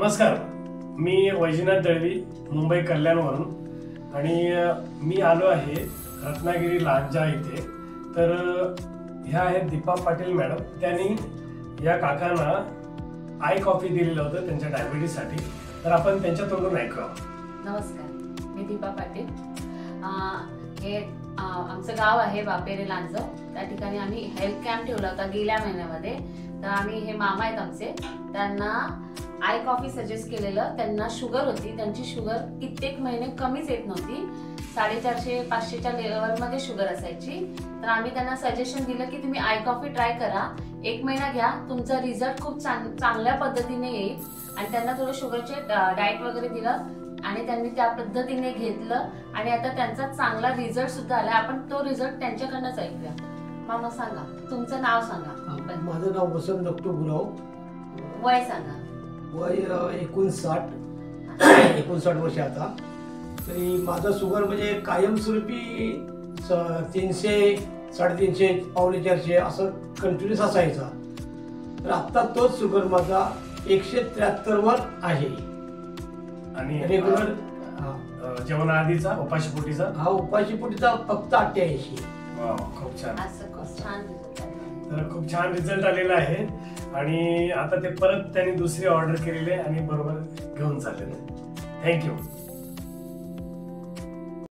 नमस्कार, मी वैजनाथ दळवी, मुंबई कल्याणवरून आणि मी आलो आहे रत्नागिरी लांजा इथे। तर ह्या आहेत दीपा पाटील मॅडम। त्यांनी या काकांना आय कॉफी दिलेलं होतं त्यांच्या डायबिटीजसाठी। तर आपण त्यांच्या तोंडून ऐकूया। नमस्कार, मी दीपा पाटील। हे आमचं गाव आहे वापेरे लांजा। त्या ठिकाणी आम्ही हेल्थ कॅम्प ठेवला होता गेल्या महिन्यामध्ये। तर आम्ही हे मामा आहेत आमचे, त्यांना आय कॉफी सजेस्ट केलेलं। त्यांना शुगर होती, त्यांची शुगर कित्येक महिने कमीच येत नव्हती, 450-500च्या लेवलमध्ये शुगर असायची। तर आम्ही त्यांना सजेशन दिलं की तुम्ही आय कॉफी ट्राय करा, 1 महिना घ्या, तुमचा रिझल्ट खूप चांगल्या पद्धतीने येईल। आणि त्यांना थोडं शुगरचे डाएट वगैरे दिलं आणि त्यांनी त्या पद्धतीने घेतलं आणि आता त्यांचा चांगला रिझल्ट सुद्धा आला। आपण तो रिझल्ट त्यांच्याकडनंच ऐकूया। मामा सांगा, तुमचं नाव सांगा। माझं नाव वसंत दत्तू गुराव, वय सांगा। वय 59 वर्ष आता। तरी माझा शुगर म्हणजे कायमस्वरूपी 300, 350, 450 असं कंटिन्यूस असायचा। तर आता तोच शुगर माझा 173 वर आहे आणि रेग्युलर जेवणाआधीचा उपाशीपोटीचा उपाशीपोटीचा फक्त 88। वाव, खूप छान। असं खूप छान रिझल्ट आला। तर खूप छान रिझल्ट आलेला आहे आणि आता ते परत त्यांनी दुसरी ऑर्डर केलेली आहे आणि बरोबर घेऊन चाललेले। थँक्यू।